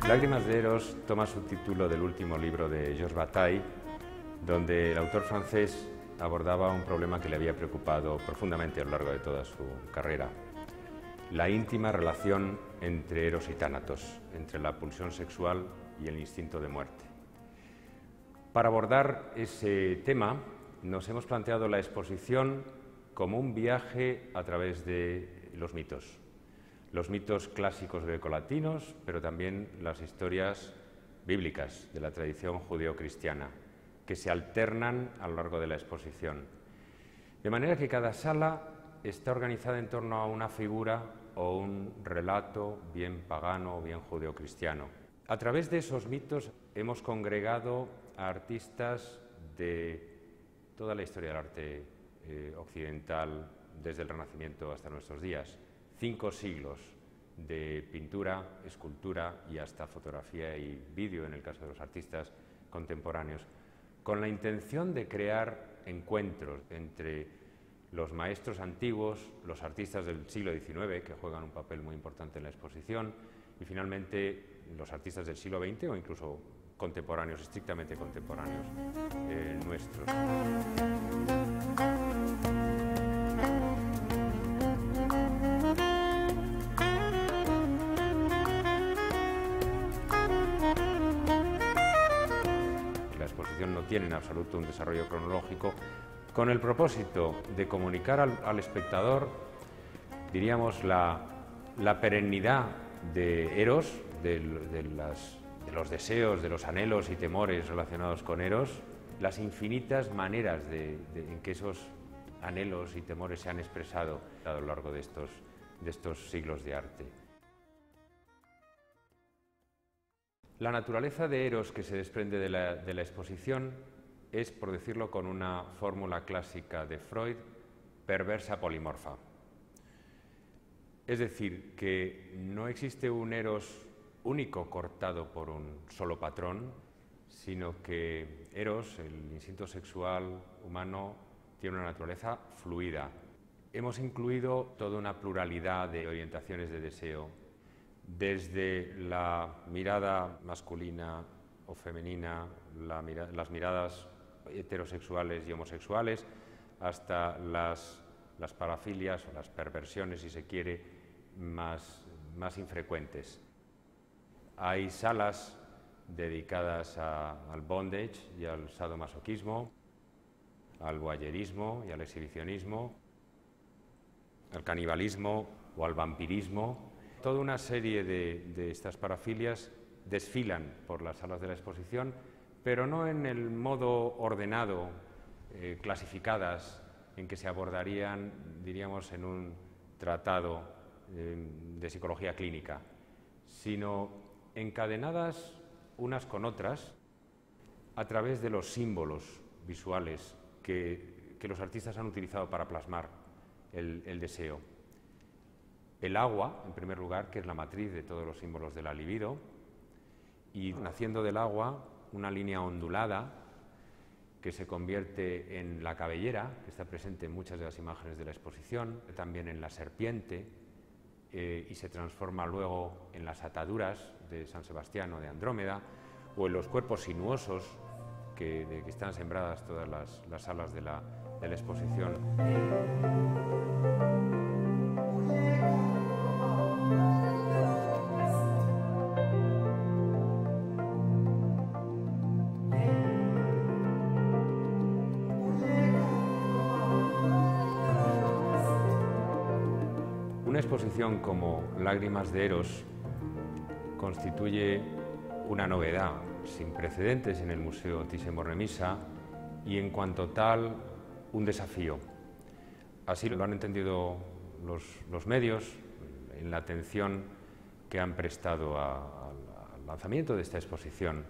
Lágrimas de Eros toma su título del último libro de Georges Bataille, donde el autor francés abordaba un problema que le había preocupado profundamente a lo largo de toda su carrera: la íntima relación entre Eros y Tánatos, entre la pulsión sexual y el instinto de muerte. Para abordar ese tema, nos hemos planteado la exposición como un viaje a través de los mitos clásicos grecolatinos, pero también las historias bíblicas de la tradición judeocristiana, que se alternan a lo largo de la exposición. De manera que cada sala está organizada en torno a una figura o un relato bien pagano o bien judeocristiano. A través de esos mitos hemos congregado a artistas de toda la historia del arte occidental, desde el Renacimiento hasta nuestros días. 5 siglos de pintura, escultura y hasta fotografía y vídeo en el caso de los artistas contemporáneos, con la intención de crear encuentros entre los maestros antiguos, los artistas del siglo XIX, que juegan un papel muy importante en la exposición, y finalmente los artistas del siglo XX o incluso contemporáneos, estrictamente contemporáneos nuestros. La exposición no tiene en absoluto un desarrollo cronológico, con el propósito de comunicar al espectador, diríamos, la perennidad de Eros, de los deseos, de los anhelos y temores relacionados con Eros, las infinitas maneras en que esos anhelos y temores se han expresado a lo largo de estos siglos de arte. La naturaleza de Eros que se desprende de la exposición es, por decirlo con una fórmula clásica de Freud, perversa polimorfa. Es decir, que no existe un Eros único cortado por un solo patrón, sino que Eros, el instinto sexual humano, tiene una naturaleza fluida. Hemos incluido toda una pluralidad de orientaciones de deseo, desde la mirada masculina o femenina, las miradas heterosexuales y homosexuales, hasta las parafilias o las perversiones, si se quiere, más infrecuentes. Hay salas dedicadas al bondage y al sadomasoquismo, al voyerismo y al exhibicionismo, al canibalismo o al vampirismo. Toda una serie de estas parafilias desfilan por las salas de la exposición, pero no en el modo ordenado, clasificadas, en que se abordarían, diríamos, en un tratado de psicología clínica, sino encadenadas unas con otras a través de los símbolos visuales que los artistas han utilizado para plasmar el deseo. El agua, en primer lugar, que es la matriz de todos los símbolos de la libido, y naciendo del agua una línea ondulada que se convierte en la cabellera, que está presente en muchas de las imágenes de la exposición, también en la serpiente, y se transforma luego en las ataduras de San Sebastián o de Andrómeda, o en los cuerpos sinuosos de que están sembradas todas las salas de la exposición. Una exposición como Lágrimas de Eros constituye una novedad sin precedentes en el Museo Thyssen-Bornemisza y, en cuanto tal, un desafío. Así lo han entendido los medios en la atención que han prestado al lanzamiento de esta exposición.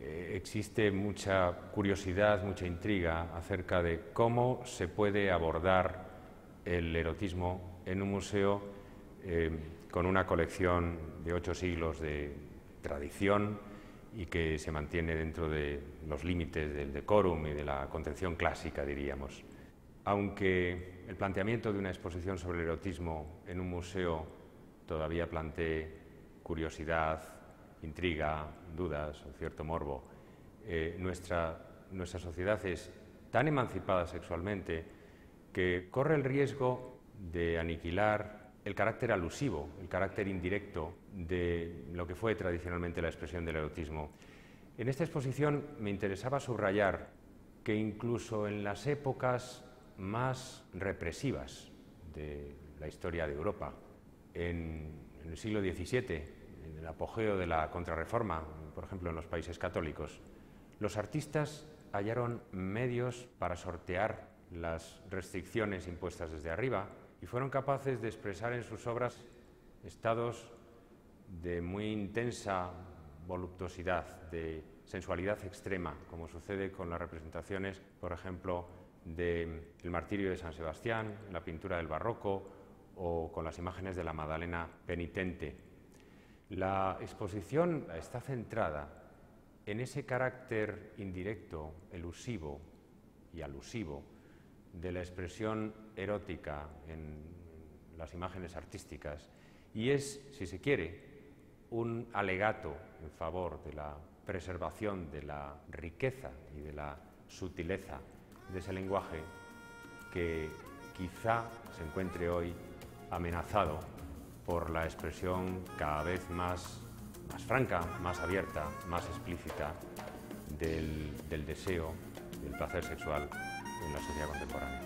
Existe mucha curiosidad, mucha intriga acerca de cómo se puede abordar el erotismo en un museo con una colección de 8 siglos de tradición y que se mantiene dentro de los límites del decorum y de la contención clásica, diríamos. Aunque el planteamiento de una exposición sobre el erotismo en un museo todavía plantee curiosidad intriga, dudas o cierto morbo. Nuestra sociedad es tan emancipada sexualmente que corre el riesgo de aniquilar el carácter alusivo, el carácter indirecto de lo que fue tradicionalmente la expresión del erotismo. En esta exposición me interesaba subrayar que incluso en las épocas más represivas de la historia de Europa, en el siglo XVII, en el apogeo de la Contrarreforma, por ejemplo en los países católicos, los artistas hallaron medios para sortear las restricciones impuestas desde arriba y fueron capaces de expresar en sus obras estados de muy intensa voluptuosidad, de sensualidad extrema, como sucede con las representaciones, por ejemplo, del martirio de San Sebastián, la pintura del barroco o con las imágenes de la Magdalena penitente. La exposición está centrada en ese carácter indirecto, elusivo y alusivo de la expresión erótica en las imágenes artísticas y es, si se quiere, un alegato en favor de la preservación de la riqueza y de la sutileza de ese lenguaje que quizá se encuentre hoy amenazado por la expresión cada vez más franca, más abierta, más explícita del deseo, del placer sexual en la sociedad contemporánea.